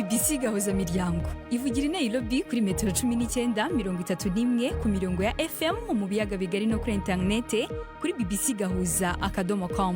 BBC gahuza miryango ivugira i Nairobi kuri metero 19:31 ku mirongo ya FM mu biyaga bigari no kuri interinete kuri bbcgahuza.com.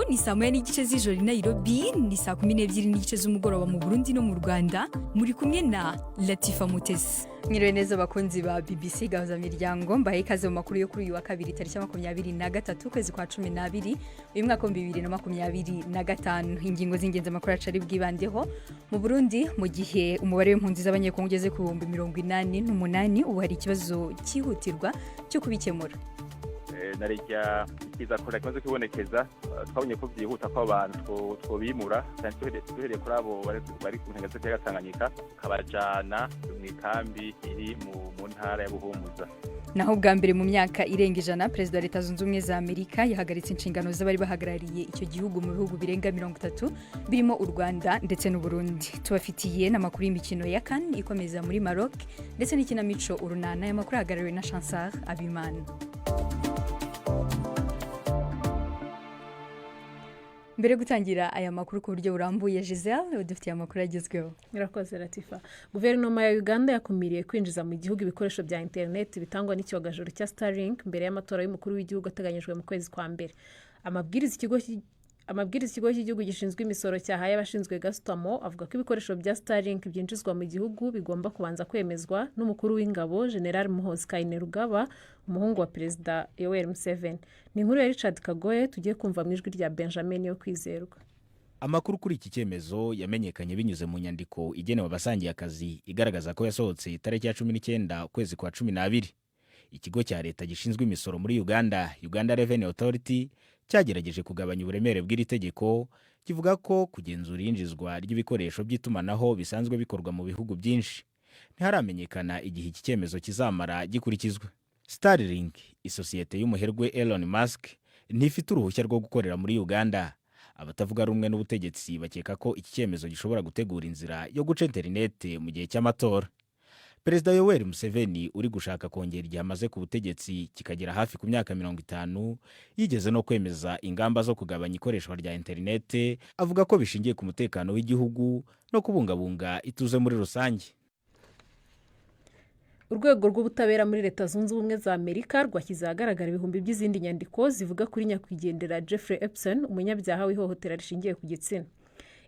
Ni saa moya n'igice z'ijoro i Nairobi, ni saa 12 n'igice z'umugoroba mu Burundi no mu Rwanda. Muri kumwe na Latifa Mutesi. Mwiriwe neza bakunzi ba BBC gahuza miryango, mbaye ikaze mu makuru yo kuri uyu wa kabiri tariki 23 kwezi kwa 12 uyu mwaka wa 2025. Ingingo z'ingenzi amakuru acari bwibandeho mu Burundi mu gihe umubare w'impunzi z'abanyekongo ugeze ku 88 ubu hari ikibazo cyihutirwa cyo kubikemura. Narijya ikiza kora kimaze kibonekeza twabonye ko byihuta ko abantu twobimura cyane tuhereye kuri abo bari ku ntanga z'Ikiyaga Tanganyika kabajana mu ikambi iri mu ntara ya Buhumuza. Naho bwa mbere mu myaka irenga ijana Perezida wa Leta Zunze Ubumwe za Amerika yahagaritse inshingano z'abari bahagarariye icyo gihugu mu bihugu birenga 30 birimo u Rwanda ndetse n'u Burundi. Tubafitiye n'amakuru y'imikino ya CAN ikomeza muri Maroc ndetse n'ikinamico urunana y'amakuru ahagarariwe na Chansar Abimana. Mbere gutangira aya makuru ku buryo burambuye, Giselle dufitiye amakuru agezweho. Murakoze Latifa. Guverinoma ya Uganda yakumiriye kwinjiza mu gihugu ibikoresho bya internet bitangwa n'icyogajuru cya Starlink mbere y'amatora y'umukuru w'igihugu ateganyijwe mu kwezi kwa mbere. Amabwiriza ikigo cy'igihugu gishinzwe imisoro cyahaye abashinzwe gasutamo avuga ko ibikoresho bya Starlink byinjizwa mu gihugu bigomba kubanza kwemezwa n'umukuru w'ingabo General Muhoozi Kainerugaba, umuhungu wa Perezida Yoweri Museveni. Ni inkuru ya Richard Kagoye tugiye kumva mu ijwi rya Benjamin yo kwizerwa. Amakuru kuri iki cyemezo yamenyekanye binyuze mu nyandiko igenewe abasangiye akazi igaragaza ko yasohotse tariki ya 19 kwezi kwa 12. Ikigo cya leta gishinzwe imisoro muri Uganda Revenue Authority cyagerageje kugabanya uburemere bw'iri tegeko, kivuga ko kugenzura injizwa ry'ibikoresho by'itumanaho bisanzwe bikorwa mu bihugu byinshi. Ntiharamenyekana igihe iki cyemezo kizamara gikurikizwa. Starlink, isosiyete y'umuherwe Elon Musk, ntifite uruhushya rwo gukorera muri Uganda. Abatavuga rumwe n'ubutegetsi bakeka ko iki cyemezo gishobora gutegura inzira yo guca internet mu gihe cy'amatora. Perezida Yoweri Museveni uri gushaka kongera igihe amaze ku butegetsi kikagera hafi ku myaka 50 yigeze no kwemeza ingamba zo kugabanya ikoreshwa rya internet, avuga ko bishingiye ku mutekano w'igihugu no kubungabunga ituze muri rusange. Urwego rw'ubutabera muri Leta Zunze Ubumwe za Amerika rwashyize ahagaragara ibihumbi by'izindi nyandiko zivuga kuri nyakwigendera Jeffrey Epstein, umunyabyaha w'ihohotera rishingiye ku gitsina.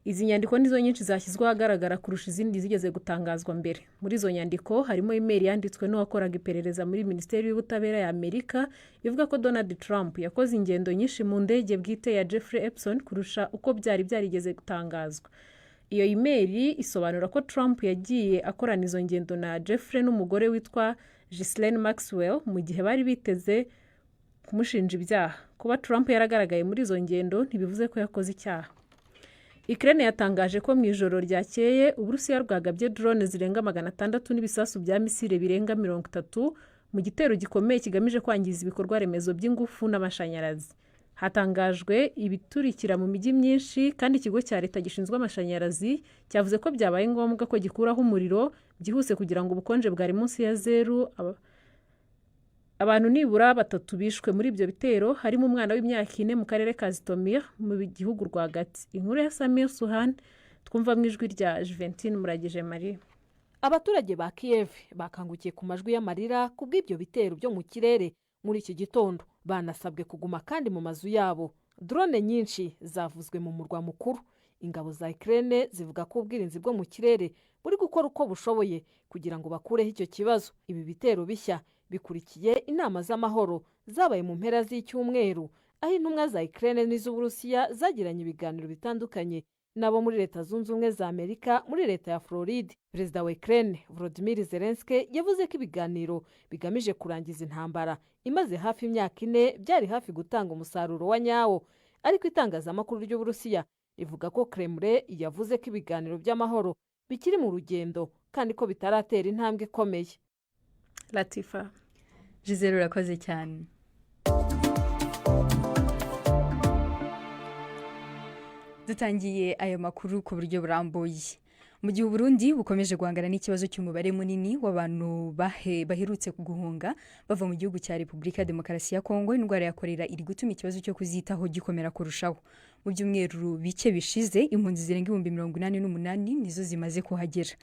Izi nyandiko nizo nyinshi zashyizwe ahagaragara kurusha izindi zigeze gutangazwa mbere. Muri izo nyandiko harimo email yanditswe n'uwakoraga iperereza muri Minisiteri y'Ubutabera ya Amerika ivuga ko Donald Trump yakoze ingendo nyinshi mu ndege bwite ya Jeffrey Epstein kurusha uko byarigeze gutangazwa. Iyo email isobanura ko Trump yagiye akorana izo ngendo na Jeffrey n'umugore witwa Ghislaine Maxwell mu gihe bari biteze kumushinja ibyaha. Kuba Trump yaragaragaye muri izo ngendo ntibivuze ko yakoze icyaha. Ukraine yatangaje ko mu ijoro ryakeye Uburusiya rwagabye drone zirenga 600 n'ibisasu bya misile birenga 30 mu gitero gikomeye kigamije kwangiza ibikorwa remezo by'ingufu n'amashanyarazi. Hatangajwe ibiturikira mu mijyi myinshi kandi ikigo cya leta gishinzwe amashanyarazi cyavuze ko byabaye ngombwa ko gikuraho umuriro byihuse kugira ngo ubukonje bwari munsi ya 0. Abantu nibura 3 bishwe muri ibyo bitero, harimo umwana w'imyaka 4 mu karere ka Zitomir mu gihugu rwagati. Inkuru ya Samir Suhan twumva mu ijwi rya Juventine Muragije Marie. Abaturage ba Kiev bakangukiye ku majwi y'amarira kubw'ibyo bitero byo mu kirere muri iki gitondo. Banasabwe kuguma kandi mu mazu yabo. Drone nyinshi zavuzwe mu murwa mukuru. Ingabo za Ukraine zivuga ko ubwirinzi bwo mu kirere buri gukora uko bushoboye kugira ngo bakureho icyo kibazo. Ibi bitero bishya bikurikiye inama z'amahoro zabaye mu mpera z'icyumweru, aho intumwa za Ukraine n'iz'Uburusiya zagiranye ibiganiro bitandukanye nabo muri Leta Zunze Ubumwe za Amerika muri leta ya Floride. Perezida wa Ukraine Volodymyr Zelensky yavuze ko ibiganiro bigamije kurangiza intambara imaze hafi imyaka 4 byari hafi gutanga umusaruro wa nyawo, ariko itangazamakuru ry'Uburusiya rivuga ko Kremlin yavuze ko ibiganiro by'amahoro bikiri mu rugendo kandi ko bitaratera intambwe ikomeye. Latifa. Giselle urakoze cyane. dutangiye aya makuru ku buryo burambuye. Mu gihe Burundi bukomeje guhangana n'ikibazo cy'umubare munini w'abantu baherutse guhunga bava mu gihugu cya Repubulika ya Demokarasi ya Kongo, indwara ya kolera iri gutuma ikibazo cyo kuzitaho gikomera kurushaho. Mu byumweru bike bishize impunzi zirenga 88,000 nizo zimaze kuhagera.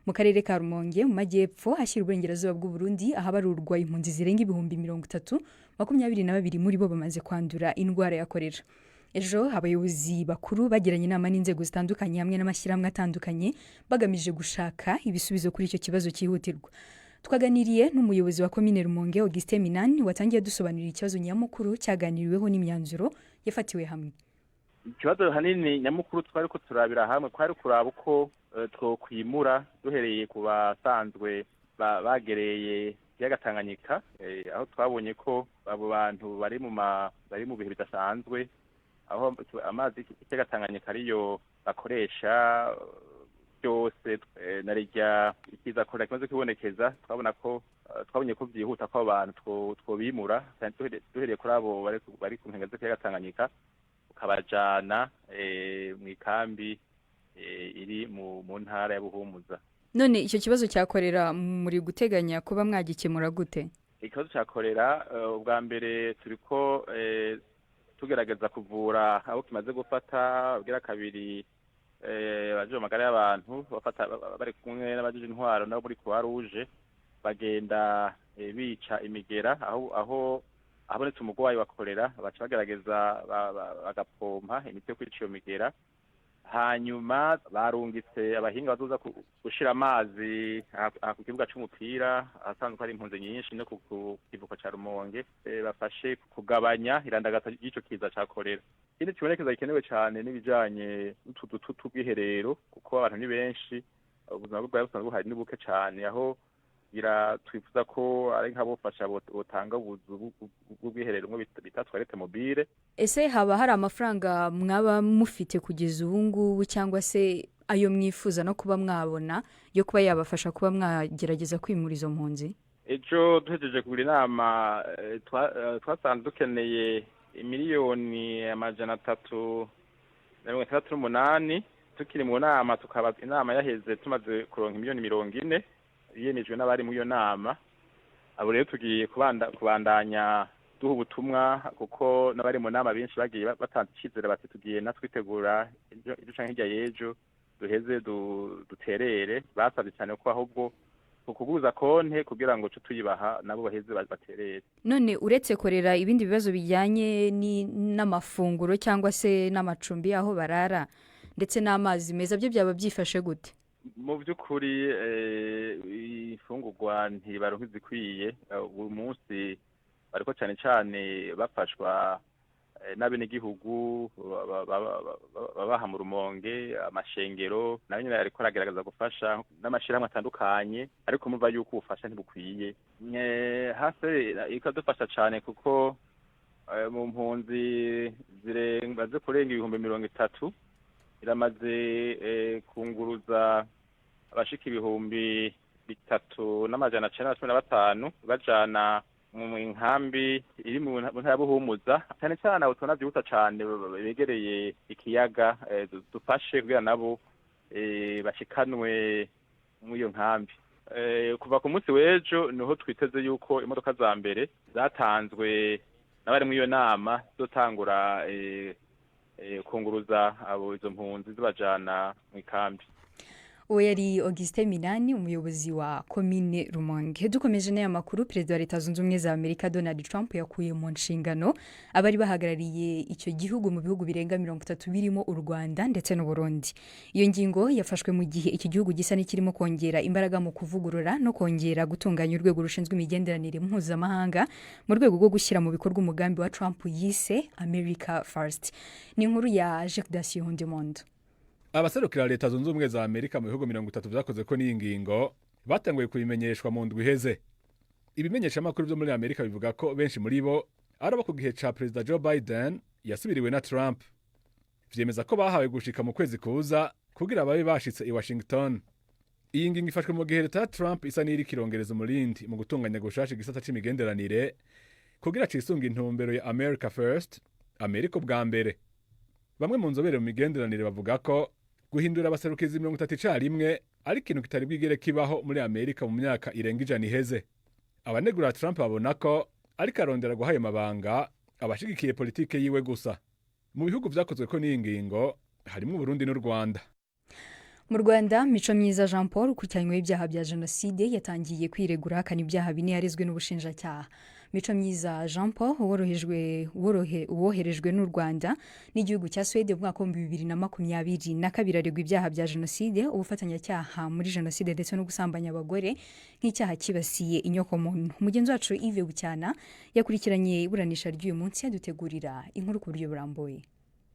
Mu karere ka Rumonge mu majyepfo hashyira uburengerazuba bw'u Burundi ahabarurwa impunzi zirenga 30,000, 22 muri bo bamaze kwandura indwara ya kolera. Ejo abayobozi bakuru bagiranye inama n'inzego zitandukanye hamwe n'amashyirahamwe atandukanye bagamije gushaka ibisubizo kuri icyo kibazo cyihutirwa. Twaganiriye n'umuyobozi wa komine Rumonge Augustin Minani watangiye dusobanurira ikibazo nyamukuru cyaganiriweho n'imyanzuro yafatiwe hamwe. Ikibazo hanini nyamukuru twari ko turabira hamwe kwari kuraba uko twokwimura duhereye ku basanzwe bagereye ikiyaga Tanganyika, aho twabonye ko abo bantu bari mu bihe bidasanzwe, aho amazi ikiyaga Tanganyika ariyo bakoresha byose. Narijya ikiza kolera kimaze kwibonekeza, twabonye ko byihuta ko abantu twobimura duhereye kuri abo bari ku nkengero z'ikiyaga Tanganyika ukabajana mu ikambi iri mu ntara ya Buhumuza. None icyo kibazo cya kolera muri guteganya kuba mwagikemura gute? Ikibazo cya kolera ubwa mbere turiko tugerageza kuvura abo kimaze gufata, ubwira kabiri abaje mu magara y'abantu bari kumwe n'abaje intwaro nabo muri Croix Rouge bagenda bica imigera aho abonetse umugwayi wa kolera baca bagerageza bagapompa imiti yo kwica iyo migera. Hanyuma barungitse abahinga bazoza gushira amazi ku kibuga c'umupira asanzwe hari impunzi nyinshi no ku kivuko ca Rumonge, bafashe kugabanya irandagata ry'ico kiza ca kolera. Ikindi kibonekeza gikenewe cyane n'ibijanye n'utuzu tw'ubwiherero, kuko abantu ni benshi, ubuzima bwabo busanzwe buhari ni buke cyane, aho twifuza ko ari nk'abofasha botanga ubuzu bw'ubwiherero bumwe bita toilette mobile. Ese haba hari amafaranga mwaba mufite kugeza ubu ngubu cyangwa se ayo mwifuza no kuba mwabona yo kuba yabafasha kuba mwagerageza kwimura izo mpunzi? Ejo duhejeje kugira inama, twasanze dukeneye miliyoni 368. Tukiri mu nama tukaba inama yaheze tumaze kuronka miliyoni 40 yemejwe n'abari mu iyo nama. Abo rero tugiye kubandanya duha ubutumwa, kuko n'abari mu nama benshi bagiye batanze icyizere bati tugiye natwitegura ejo canke hirya y'ejo duheze duterere. Basabye cyane ko ahubwo kuguza konte kugira ngo tuyibaha nabo baheze baterere. None uretse kolera ibindi bibazo bijyanye n'amafunguro cyangwa se n'amacumbi aho barara ndetse n'amazi meza byo byaba byifashe gute? Mu by'ukuri ifungurwa ntibaronka izikwiye. Uyu munsi bariko cyane cyane bafashwa n'abenegihugu babaha mu Rumonge, amashengero nayo nyine ariko aragerageza gufasha n'amashirahamwe atandukanye, ariko mumva yuko ubufasha ntibukwiye. Hase ikadufasha cyane kuko mu mpunzi zirenga kurenga 30,000 iramaze kunguruza abashika 3,915 bajana mu nkambi iri mu ntara Buhumuza, cyane cyane abo tubona byihuta cyane begereye ikiyaga, dufashe kugira nabo bashikanwe mu iyo nkambi. Kuva ku munsi w'ejo niho twiteze yuko imodoka za mbere zatanzwe n'abari mu iyo nama zotangura kunguruza izo mpunzi zibajana mu ikambi. Uwo yari Augustin Minani, umuyobozi wa komine Rumonge. Dukomeje n'aya makuru, Perezida wa Leta Zunze Ubumwe za Amerika Donald Trump yakuye mu nshingano abari bahagarariye icyo gihugu mu bihugu birenga 30 birimo u Rwanda ndetse n'u Burundi. Iyo ngingo yafashwe mu gihe iki gihugu gisa n'ikirimo kongera imbaraga mu kuvugurura no kongera gutunganya urwego rushinzwe imigenderanire mpuzamahanga mu rwego rwo gushyira mu bikorwa umugambi wa Trump yise America First. Ni inkuru ya Jacques Dacier Ndemondo. Abaserukira Leta Zunze Ubumwe za Amerika mu bihugu 30 vyakoze ko n'iyi ngingo batanguye kubimenyeshwa mu ndwi iheze. Ibimenyesha makuru byo muri Amerika bivuga ko benshi muri bo arabo ku gihe ca President Joe Biden yasubiriwe na Trump. Vyemeza ko bahawe gushika mu kwezi kuza kugira babe bashitse i Washington. Iyi ngingo ifashwe mu gihe Leta Trump isa n'iri kirongereza umurindi mu gutunganya gushasha igisata c'imigenderanire kugira cisunga intumbero ya America First, Amerika bwa mbere. bamwe mu nzobere mu migenderanire bavuga ko guhindura abaserukizi 30 icarimwe ari ikintu kitari bwigere kibaho muri Amerika mu myaka irenga ijana iheze. Abanegura Trump babona ko ariko arondera guha ayo mabanga abashigikiye politike yiwe gusa. Mu bihugu vyakozwe ko n'iyi ngingo harimo Burundi n'u Rwanda. Mu Rwanda Mico Myiza Jean Paul ukurikiranyweho ibyaha bya jenoside yatangiye kwiregura hakana ibyaha bine yarizwe n'ubushinjacyaha. Mico Myiza Jean Paul woherejwe n'u Rwanda n'igihugu cya Sweden mu mwaka wa 2022 aregwa ibyaha bya jenoside, ubufatanyacyaha muri jenoside ndetse no gusambanya abagore nk'icyaha kibasiye inyokomuntu. Mugenzi wacu Yves Bucyana yakurikiranye iburanisha ry'uyu munsi yadutegurira inkuru ku buryo burambuye.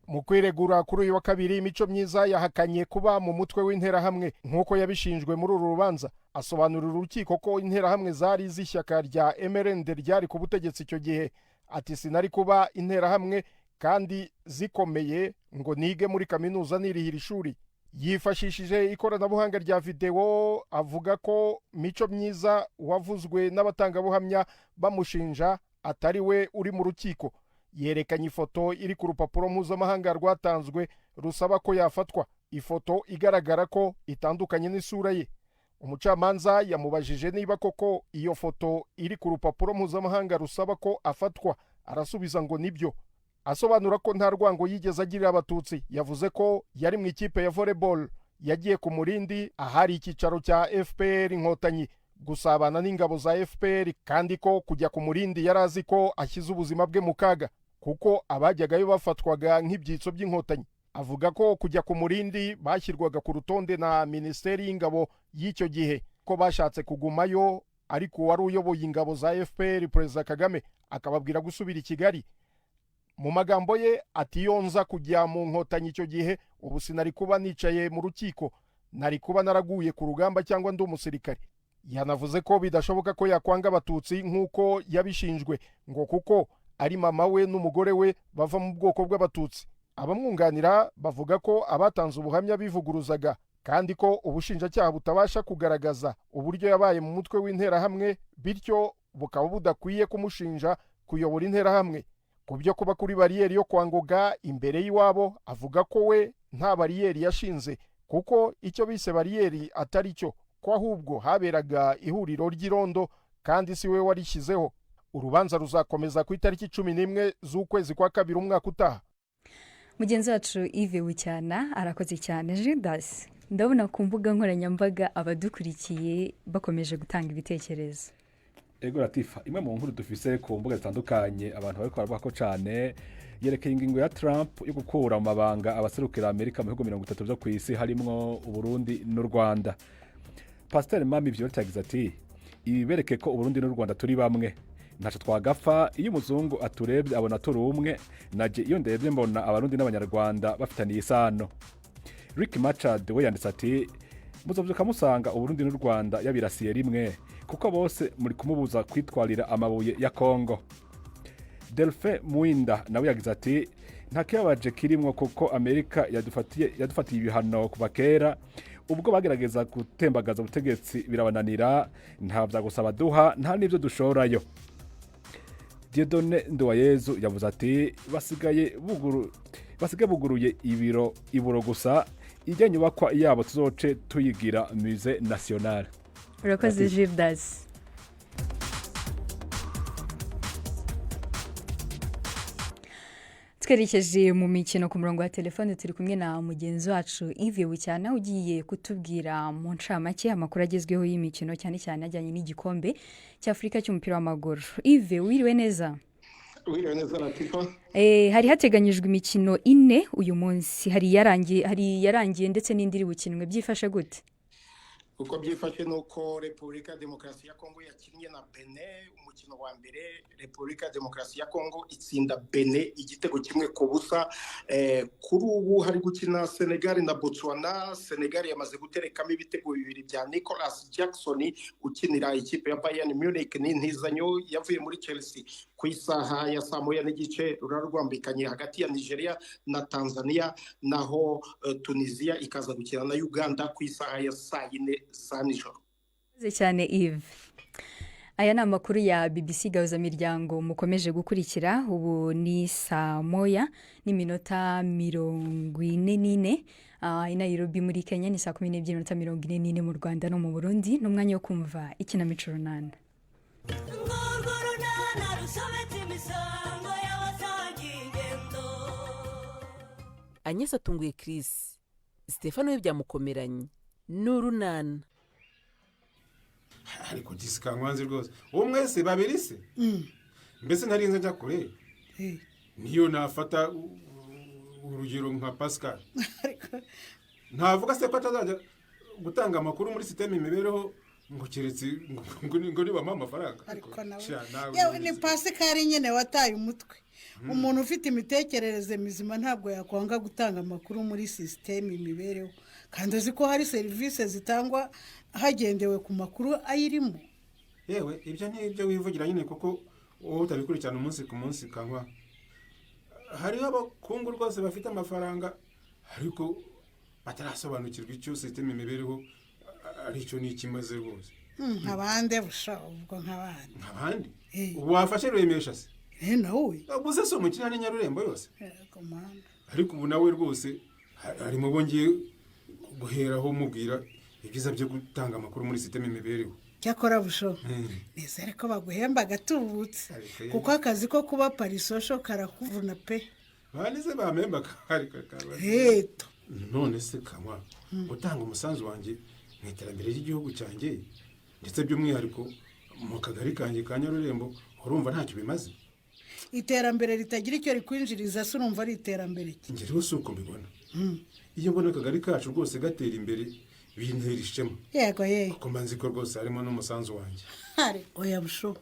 Mu kwiregura kuri uyu wa kabiri Mico Myiza yahakanye kuba mu mutwe w'interahamwe nk'uko yabishinjwe muri uru rubanza. Asobanurira urukiko ko interahamwe zari z'ishyaka rya MRND ryari ku butegetsi icyo gihe. Ati sinari kuba interahamwe kandi zikomeye ngo nige muri kaminuza nirihira ishuri. Yifashishije ikoranabuhanga rya video avuga ko Mico Myiza wavuzwe n'abatangabuhamya bamushinja atari we uri mu rukiko. Yerekanye ifoto iri ku rupapuro mpuzamahanga rwatanzwe rusaba ko yafatwa. Ifoto igaragara ko itandukanye n'isura ye. Umucamanza yamubajije niba koko iyo foto iri ku rupapuro mpuzamahanga rusaba ko afatwa. Arasubiza ngo nibyo. Asobanura ko nta rwango yigeze agirira abatutsi. Yavuze ko yari mu ikipe ya volleyball. Yagiye ku Murindi ahari icyicaro cya FPR Inkotanyi gusabana n'ingabo za FPR, kandi ko kujya ku Murindi yarazi ko ashyize ubuzima bwe mu kaga kuko abajyagayo bafatwaga nk'ibyitso by'inkotanyi. Avuga ko kujya ku Murindi bashyirwaga ku rutonde na Minisiteri y'Ingabo y'icyo gihe, ko bashatse kugumayo ariko wari uyoboye ingabo za FPR Perezida Kagame akababwira gusubira i Kigali. Mu magambo ye ati yonza kujya mu nkotanyi icyo gihe ubu sinari kuba nicaye mu rukiko, nari kuba naraguye ku rugamba cyangwa ndi umusirikare. Yanavuze ko bidashoboka ko yakwanga abatutsi nk'uko yabishinjwe ngo kuko ari mama we n'umugore we bava mu bwoko bw'abatutsi. Abamwunganira bavuga ko abatanze ubuhamya bivuguruzaga kandi ko ubushinjacyaha butabasha kugaragaza uburyo yabaye mu mutwe w'interahamwe, bityo bukaba budakwiye kumushinja kuyobora interahamwe. Ku byo kuba kuri bariyeri yo kwa Ngoga imbere y'iwabo avuga ko we nta bariyeri yashinze kuko icyo bise bariyeri atari cyo, ko ahubwo haberaga ihuriro ry'irondo kandi si we warishyizeho. Urubanza ruzakomeza ku itariki 11 z'ukwezi kwa kabiri umwaka utaha. Mugenzi wacu Yves Bucyana arakoze cyane. Judas, ndabona ku mbuga nkoranyambaga abadukurikiye bakomeje gutanga ibitekerezo. Ego Latifa, imwe mu nkuru dufise ku mbuga zitandukanye abantu bariko baravuga ko cyane yerekeye ingingo ya Trump yo gukura mu mabanga abaserukira Amerika mu bihugu 30 byo ku isi harimo Uburundi n'u Rwanda. Pastor Mami Violeta yagize ati ibereke ko Uburundi n'u Rwanda turi bamwe, ntaco twagapfa iyo umuzungu aturebye abona turi umwe, naje iyo ndebye mbona abarundi n'abanyarwanda bafitaniye isano. Rick Machad we yanditse ati muzovyuka musanga Uburundi n'u Rwanda yabirasiye rimwe kuko bose muri kumubuza kwitwarira amabuye ya Kongo. Delphin Muinda nawe yagize ati nta kibabaje kirimwo kuko Amerika yadufatiye ibihano kuva kera, ubwo bagerageza gutembagaza ubutegetsi birabananira, nta vyagusaba duha nta n'ivyo dushorayo. Dieudonne Nduwayezu yavuze ati basigaye buguruye iburo gusa, ijya nyubakwa yabo tuzoce tuyigira Musée National. Urakoze Judas. Twerekeje mu mikino ku murongo wa telefone turi kumwe na mugenzi wacu Yves Bucyana ugiye kutubwira mu ncamake amakuru agezweho y'imikino cyane cyane ajyanye n'igikombe cy'Afrika cy'umupira w'amaguru. Yves, wiriwe neza? Wiriwe neza Latifa. Hari hateganyijwe imikino 4 uyu munsi, hari yarangiye ndetse n'indi iri bukinwe, byifashe gute? Uko byifashe nuko Repubulika ya Demokarasi ya Kongo yakinnye na Benin umukino wa mbere. Repubulika ya Demokarasi ya Kongo itsinda Benin igitego kimwe ku busa. Kuri ubu hari gukina Senegal na Botswana. Senegal yamaze guterekamo ibitego bibiri bya Nicolas Jackson ukinira ikipe ya Bayern Munich n'intizanyo yavuye muri Chelsea. Ku isaha ya saa moya n'igice rurarwambikanye hagati ya Nigeria na Tanzania, naho Tunisia ikaza gukina na Uganda ku isaha ya saa 4 za nijoro. Cyane Yves. aya ni amakuru ya BBC gahuzamiryango mukomeje gukurikira. Ubu ni saa moya n'iminota 44 i Nairobi muri Kenya, ni saa 12:44 mu Rwanda no mu Burundi. N'umwanya wo kumva ikinamico runana. Agnes atunguye Chris. Stefano we byamukomeranye n'urunana. Ariko gisika nkwanze rwose uwo mwese babiri se mbese narinze njya kure niyo nafata urugero nka Pascal ntavuga se ko atazajya gutanga amakuru muri systeme imibereho ngo keretse ngo niba amafaranga ariko nawe ni Pascal nyene wataye umutwe. Umuntu ufite imitekerereze mizima ntabwo yakwanga gutanga amakuru muri systeme imibereho, kandi uzi ko hari service zitangwa hagendewe ku makuru ayirimo. Yewe ibyo ni ibyo wivugira nyine kuko wowe utabikurikirana umunsi ku munsi kankwa. Hariho abakungu rwose bafite amafaranga ariko batarasobanukirwa icyo systeme imibereho aricyo ni ikimaze rwose. Nk'abandi busha ubwo nk'abandi wafashe Rwemesha se nawe abuze so mukina ni Nyarurembo yose komanda. Ariko ubu nawe rwose ari mu bongeye guheraho mubwira ibyiza byo gutanga amakuru muri systeme imibereho. Cyakora busho nizere ko baguhemba gatubutse kuko akazi ko kuba parisosho karakuvuna pe. Banize bamemba ariko heto none se kamwa gutanga umusanzu wanje mu iterambere ry'igihugu cyanjye ndetse by'umwihariko mu kagari kanjye ka Nyarurembo urumva ntacyo bimaze. Iterambere ritagira icyo rikwinjiriza se urumva ari iterambere ki? Ngiriho suko mbibona. Iyo mbona akagari kacu rwose gatera imbere bintera ishema. Yego kuko mbanzi ko rwose harimo n'umusanzu wanjye. Oya busho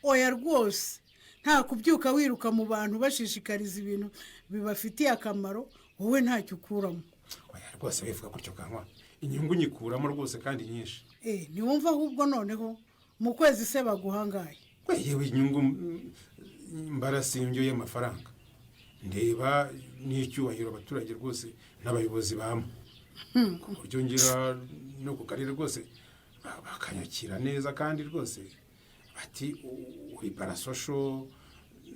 oya rwose nta kubyuka wiruka mu bantu bashishikariza ibintu bibafitiye akamaro wowe ntacyo ukuramo. Oya rwose bivuga gutyo kankwa inyungu nyikuramo rwose kandi nyinshi. Niwumva ahubwo noneho mu kwezi se baguhangaye. Yewe inyungu mbarasingyo y'amafaranga ndeba n'icyubahiro abaturage rwose n'abayobozi bamwe ku buryo ngira no ku karere rwose bakanyakira neza kandi rwose bati uri parasosho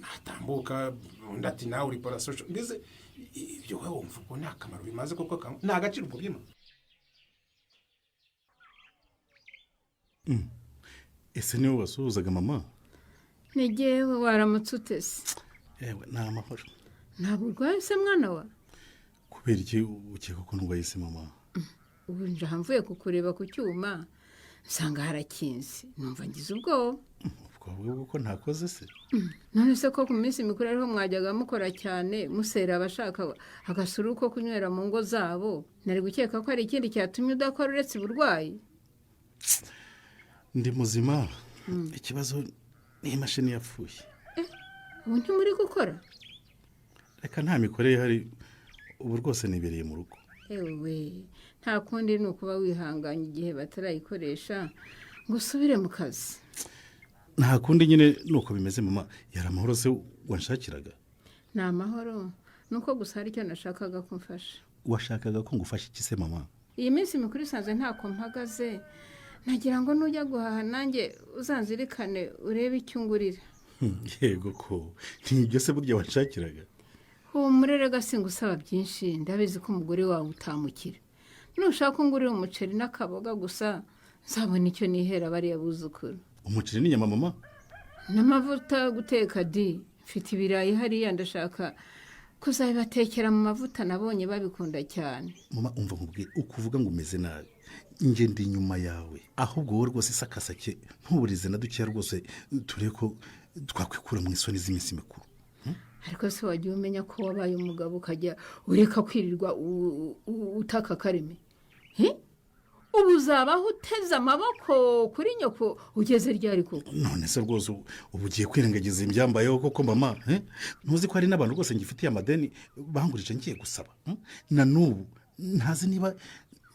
natambuka undi ati nawe uri parasosho ndetse ibyo wowe wumva ubwo nta kamaro bimaze kuko nta gaciro ubwo byima. Ese niwe wasuhuzaga mama? Nigewe waramutse utese? Yewe nta mahoro. Ntabwo urwaye se mwana wa? Kubera iki ukeka ko ndwaye se mama? Ubu nje hamvuye kukureba ku cyuma nsanga harakinze numva ngize ubwoba. Ubwo ko ntakoze se? None se ko ku minsi mikuru ariho mwajyaga mukora cyane musera abashaka agasuru ko kunywera mu ngo zabo, nari gukeka ko ari ikindi cyatumye udakora uretse uburwayi. Ndi muzima. Ikibazo ni imashini yapfuye. Ubu ntimuri gukora? Reka nta mikorere hari ubu rwose nibereye mu rugo. Ewe nta kundi ni ukuba wihanganye igihe batarayikoresha ngo usubire mu kazi. Nta kundi nyine nuko bimeze mama. Yari amahoro se wanshakiraga? Ni amahoro nuko gusa hari icyo nashakaga kumfasha. Washakaga ko ngufasha iki se mama? Iyi minsi mikuru isanze ntako mpagaze, nagira ngo nujya guhaha nanjye uzanzirikane urebe icyo ungurira. Yego ko ntibyo se burya wanshakiraga? Humurere gasinga usaba byinshi, ndabizi ko umugore wawe utamukira. Nushaka ungurira umuceri n'akaboga gusa nzabona icyo nihera bariya buzukuru. Umuceri n'inyama mama? N'amavuta guteka di, mfite ibirayi hariya ndashaka kuzabibatekera mu mavuta nabonye babikunda cyane. Mama umva nkubwiye ukuvuga ngo umeze nabi. Nje ndi nyuma yawe. Ahubwo wowe rwose sakasake ntuburize na dukiya rwose tureko twakwikura mu isoni z'iminsi mikuru. Ariko se wagiye umenya ko wabaye umugabo ukajya ureka kwirirwa utaka kareme? Ubu uzabaho uteze amaboko kuri nyoko ugeze ryari koko? None se rwose ubu ugiye kwirengagiza imbyambayeho koko mama? Ntuzi ko hari n'abantu rwose ngifitiye amadeni bangurije ngiye gusaba. Na n'ubu ntazi niba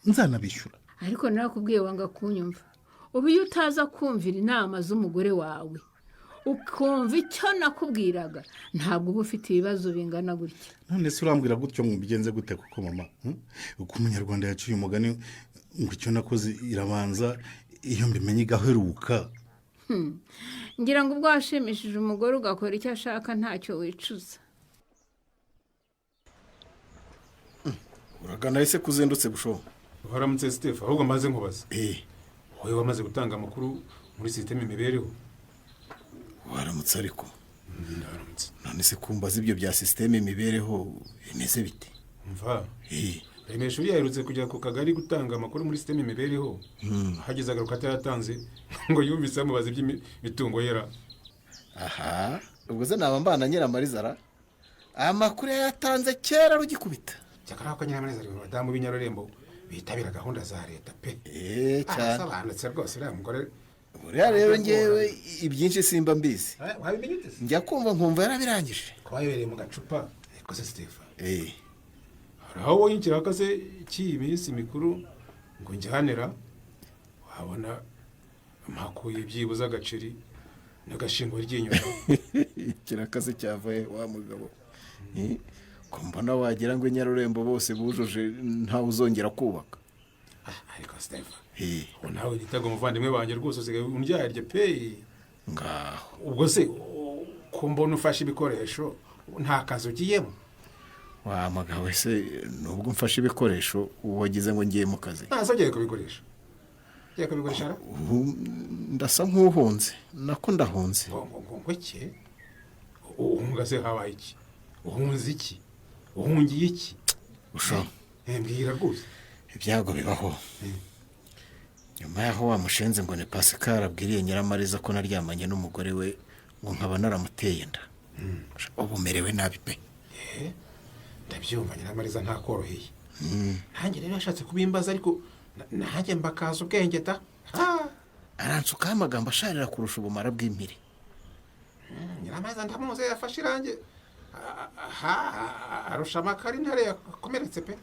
nzanabishyura. Ariko narakubwiye wanga kunyumva. Ubu iyo utaza kumvira inama z'umugore wawe ukumva icyo nakubwiraga ntabwo uba ufite ibibazo bingana gutya. None se urambwira gutyo ngo mbigenze gute kuko mama? Uko umunyarwanda yaciye umugani ngo icyo nakoze irabanza iyo mbimenye igaheruka. ngira ngo ubwo washimishije umugore ugakora icyo ashaka ntacyo wicuza. uragana ese kuzindutse busho. Waramutse Steph, ahubwo maze nkubaza. Wowe wamaze gutanga amakuru muri system imibereho. Waramutse ariko. Ndaramutse. None se kumbaza ibyo bya system imibereho imeze bite? Mva. Remesho yaherutse kujya ku kagari gutanga amakuru muri system imibereho. Hageze agaruka ataratanze ngo yumvise amubaza iby'imitungo yera. Aha, ubwo ze nabambana Nyiramarizara. Amakuru yatanze kera rugikubita. Cyakara ko Nyiramarizara badamu b'inyarurembo bitabira gahunda za leta pe. Cyane. Asabanutse rwose uriya mugore. Buriya rero ngewe ibyinshi simba mbizi. Wabimenye ute? Njya kumva nkumva yarabirangije. Kwabereye mu gacupa kose Stephen. Haraho yinkira kaze cy'iminsi mikuru ngo njyanera wabona makuye byibuza agaceri n'agashingo ry'inyuma. Kirakaze cyavaye wa mugabo. Ko mbona wagira ngo Nyarurembo bose bujuje nta uzongera kubaka. Ariko Stephen. Nawe gitago muvandimwe banje rwose usigaye undyarye pe. Ngaho. Ubwo se ko mbona ufashe ibikoresho nta kazi ugiyemo. Wa mugabo se nubwo mfashe ibikoresho wagize ngo ngiye mu kazi. Ntazongeye kubikoresha. Ngiye kubikoresha. Ndasa nk'uhunze nako ndahunze. Ngo iki? Uhungaze habaye iki? Uhunze iki? Uhungiye iki? Usho. Mbwira rwose. Ibyago bibaho. Nyuma yaho wamushenze ngo ni Pascal abwiriye Nyiramariza ko naryamanye n'umugore we ngo nkaba naramuteye inda. Ubumerewe nabi pe. Ndabyumva Nyiramariza nta koroheye. Nanjye rero yashatse kubimbaza ariko nanjye mbakaza ubwenge ta. Aransuka amagambo asharira kurusha ubumara bw'impiri. Nyiramariza ndamuze yafashe irange. Arusha amakari ntare yakomeretse pe.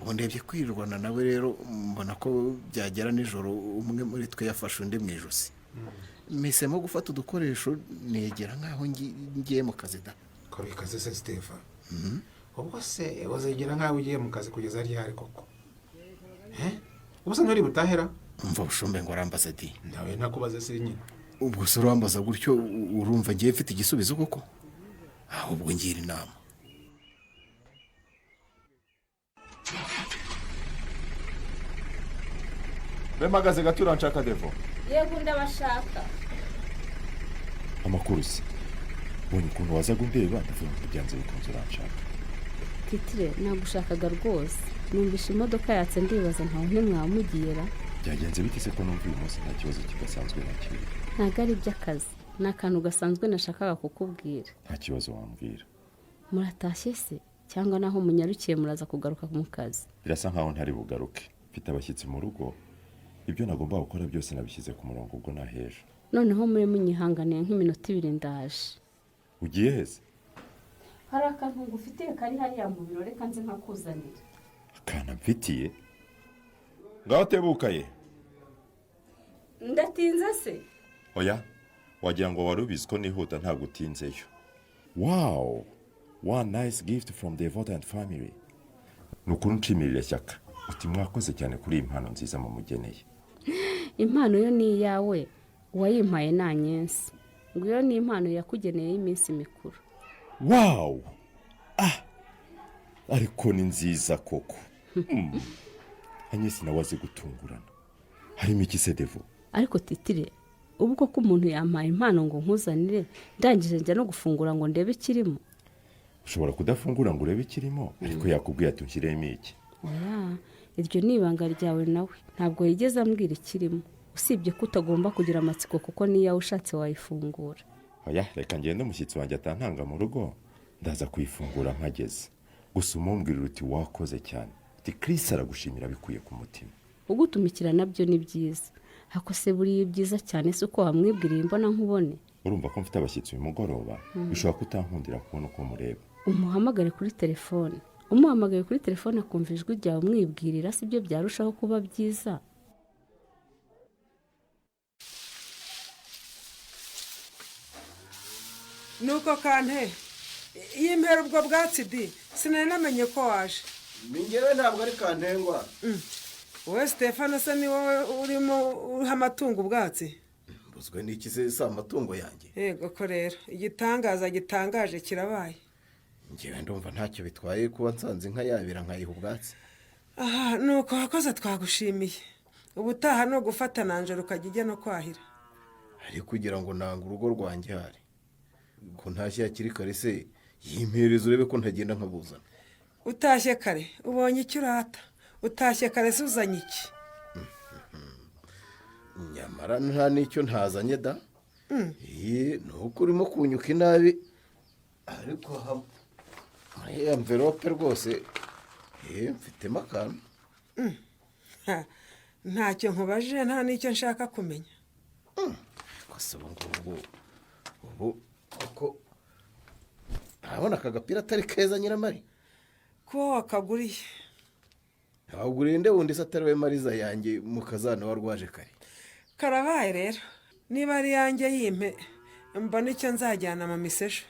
Ubu ndebye kwirirwana nawe rero mbona ko byagera nijoro umwe muri twe yafashe undi mu ijosi. Misemo gufata udukoresho negera nkaho ngiye mu kazi da. Ko bikaze se Stephen. Ubwo se wazegera nkaho ugiye mu kazi kugeza ari hari koko. Ubwo se ntari butahera? Umva bushombe ngo arambaza di. Ndawe nakubaza se nyine. Ubwo se urambaza gutyo urumva ngiye mfite igisubizo koko? Ahubwo ngira inama. Bemagaze gatura nshaka Devo. Yego ndabashaka. Amakuru se. Bonye ukuntu waza gundeba ndavuga ngo byanze bikunze uranshaka. Titire nagushakaga rwose. Numvisha imodoka yatse ndibaza ntaho ntimwamugiyera. Byagenze bite se ko numva uyu munsi nta kibazo kidasanzwe nakiri. Ntago ari iby'akazi. Ni akantu gasanzwe nashakaga kukubwira. Nta kibazo wambwira. Muratashye se cyangwa naho munyarukiye muraza kugaruka mu kazi? Birasa nkaho ntari bugaruke. Mfite abashyitsi mu rugo. Ibyo nagomba gukora byose nabishyize ku murongo ubwo naheje. Noneho muri munyihanganiye nk'iminota 2 ndaje. Ugiye heze? Hari akantu ngufitiye kari hariya mu biro reka nze nkakuzanira. Akana mfitiye? Ngaho tebukaye. Ndatinze se? Oya. Wagira ngo warubizi ko nihuta nta gutinzeyo. Wow. One nice gift from the Devoted family. Nukuru nshimira Shyaka. Uti mwakoze cyane kuri impano nziza mu mugeneye. Impano yo ni yawe wayimpaye na nyensi. Ngo yo ni impano yakugeneye iminsi mikuru. Wow. Ariko ni nziza koko. Anyesi nawaze gutungurana. Harimo iki se Devo? Ariko Titire ubwo ko umuntu yampaye impano ngo nkuzanire ndangije njya no gufungura ngo ndebe kirimo. Ushobora kudafungura ngo urebe ikirimo ariko yakubwiye ati unshyiremo iki. Oya, iryo ni ibanga ryawe nawe ntabwo yigeze ambwira ikirimo. Usibye ko utagomba kugira amatsiko kuko niyo ushatse wayifungura. Oya, reka ngende umushyitsi wanjye atantanga mu rugo ndaza kuyifungura mpageze. Gusa umumbwira uti wakoze cyane. Ati Chris aragushimira bikuye ku mutima. Ugutumikira nabyo ni byiza. Hako se buriye byiza cyane se uko wamwibwiriye imbona nkubone. Urumva ko mfite abashyitsi uyu mugoroba bishobora kutankundira kubona uko mureba. Umuhamagare kuri telefone. Umuhamagaye kuri telefone akumva ijwi ryawe umwibwirira sibyo byarushaho kuba byiza. Nuko kante yimpera ubwo bwatsi di sinari namenye ko waje. Mingewe ntabwo ari kantengwa. Wowe Stefano se ni wowe urimo uha amatungo ubwatsi? mbuzwe n'iki se si amatungo yanjye yego ko rero igitangaza gitangaje kirabaye ngewe ndumva ntacyo bitwaye kuba nsanze inka yabira nkayiha ubwatsi aha nuko wakoze twagushimiye ubutaha no gufata nanjoro ukajya ujya no kwahira ariko kugira ngo nanga urugo rwanjye hari ko ntashye hakiri kare se yimpereza urebe ko ntagenda nkabuzana utashye kare ubonye icyo urata utashye kare se uzanye iki nyamara nta n'icyo ntazanye da ni uko urimo kunyuka inabi ariko muri amverope rwose mfitemo akantu ntacyo nkubajije nta n'icyo nshaka kumenya gusa ubu kuko urabona aka gapira atari keza nyiramari kuba wakaguriye waguriye nde wundi se atari we mariza yanjye mu kazana warwaje kare karabaye rero niba ari yanjye yimpe mbona icyo nzajyana mu misejo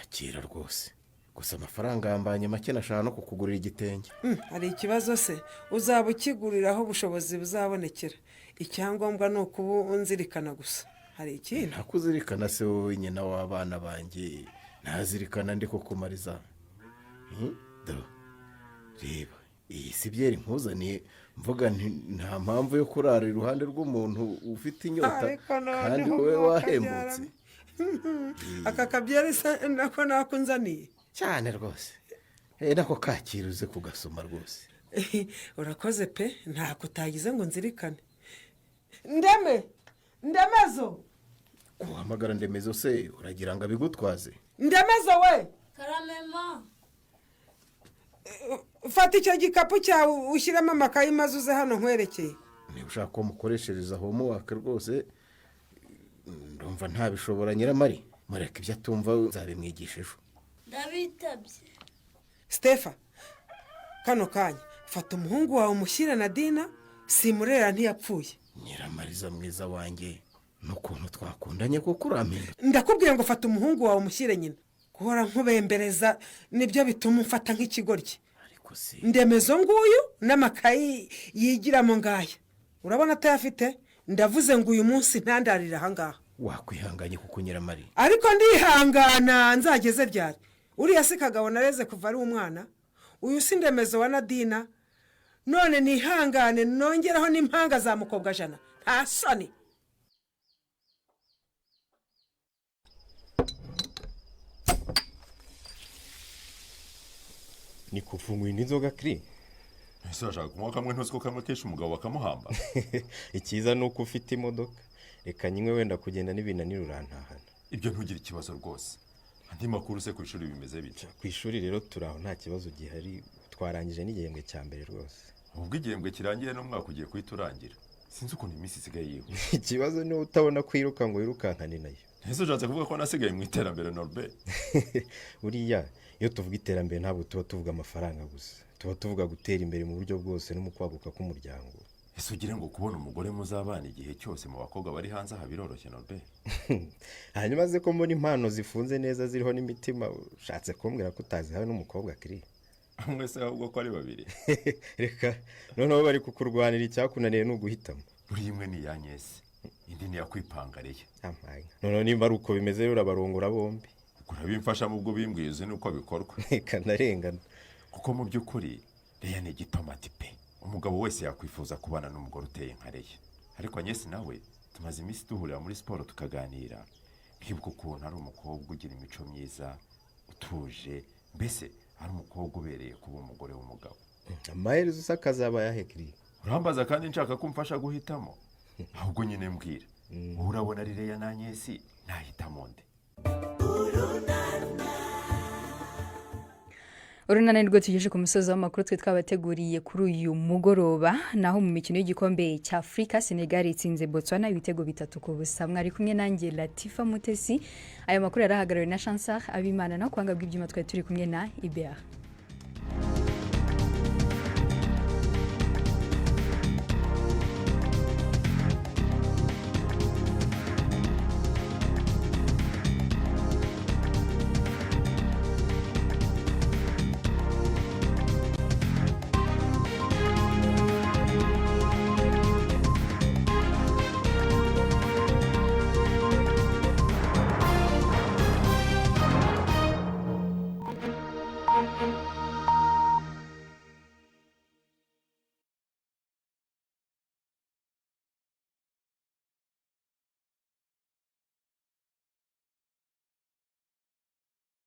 akira rwose gusa amafaranga yambanye make nashaka no kukugurira igitenge hari ikibazo se uzaba ukiguriraho ubushobozi buzabonekera icyangombwa ni ukuba unzirikana gusa hari ikindi ntakuzirikana se wowe nyina w'abana banjye ntazirikana ndi kukumariza reba iyi si byeri nkuzaniye mvuga nta mpamvu yo kurara iruhande rw'umuntu ufite inyota kandi wowe wahembutse aka kabyeri se nako nakunzaniye cyane rwose nako kakiruze kugasoma rwose urakoze pe ntako utagize ngo nzirikane ndemezo uhamagara ndemezo se uragira ngo abigutwaze ndemezo we karamema fata icyo gikapu cyawe ushyiramo amakayi maze uze hano nkwerekeye niba ushaka ko mukoreshereza homework rwose ndumva ntabishobora nyiramari mureka ibyo atumva nzabimwigisha ejo ndabitabye Stefa kano kanya fata umuhungu wawe umushyire na Dina simurera ntiyapfuye nyiramariza mwiza wanjye n'ukuntu twakundanye kuko uramenya ndakubwiye ngo fata umuhungu wawe umushyire nyina guhora nkubembereza nibyo bituma umfata nk'ikigoryi ndemezo nguyu n'amakayi yigiramo ngaya urabona atayafite ndavuze ngo uyu munsi ntandarire ahangaha wakwihanganye kuko nyiramari ariko ndihangana nzageze ryari uriya si kagabo nareze kuva ari umwana uyu si ndemezo wa Nadina none nihangane nongeraho n'impanga za mukobwa jana nta soni ni kufunguye inzoga kiri ese urashaka kunywa kamwe ntuzi ko kamwe kenshi umugabo bakamuhamba icyiza ni uko ufite imodoka reka nyine wenda kugenda n'ibinanira urantahana ibyo ntugire ikibazo rwose andi makuru se ku ishuri bimeze bityo ku ishuri rero turaho nta kibazo gihari twarangije n'igihembwe cya mbere rwose ubwo igihembwe kirangiye n'umwaka ugiye kuhita urangira sinzi ukuntu iminsi isigaye yiwe ikibazo ni utabona kwiruka ngo wirukankane nayo ese ushatse kuvuga ko nasigaye mu iterambere Norbert buriya iyo tuvuga iterambere ntabwo tuba tuvuga amafaranga gusa tuba tuvuga gutera imbere mu buryo bwose no mu kwaguka k'umuryango ese ugire ngo kubona umugore muzabana igihe cyose mu bakobwa bari hanze aha biroroshye Norbert hanyuma ze ko mbona impano zifunze neza ziriho n'imitima ushatse kumbwira ko utazihawe n'umukobwa kiri mwese ahubwo ko ari babiri reka noneho bari kukurwanira icyakunaniye ni uguhitamo buri imwe ni iya nyesi indi ni yakwipangariye noneho nimba ari uko bimeze rero urabarongora bombi urabimfasha mu bwo bimbwiye nuko bikorwa reka ndarengana kuko mu by'ukuri Leya ni igitomati pe umugabo wese yakwifuza kubana n'umugore uteye nka Leya ariko nyesi nawe tumaze iminsi duhurira muri siporo tukaganira nkibuka ukuntu ari umukobwa ugira imico myiza utuje mbese ari umukobwa ubereye kuba umugore w'umugabo amaherezo usa akazaba yahekiriye urambaza kandi nshaka ko umfasha guhitamo ahubwo nyine mbwira wowe urabona ari Leya na nyesi nahitamo nde urunani rwo tugejeje ku musozi w'amakuru twe twabateguriye kuri uyu mugoroba naho mu mikino y'igikombe cya Afrika Senegal itsinze Botswana ibitego 3-0 mwari kumwe nanjye Latifa Mutesi aya makuru yarahagarariwe na Chansar Abimana no kwanga bw'ibyuma twari turi kumwe na IBR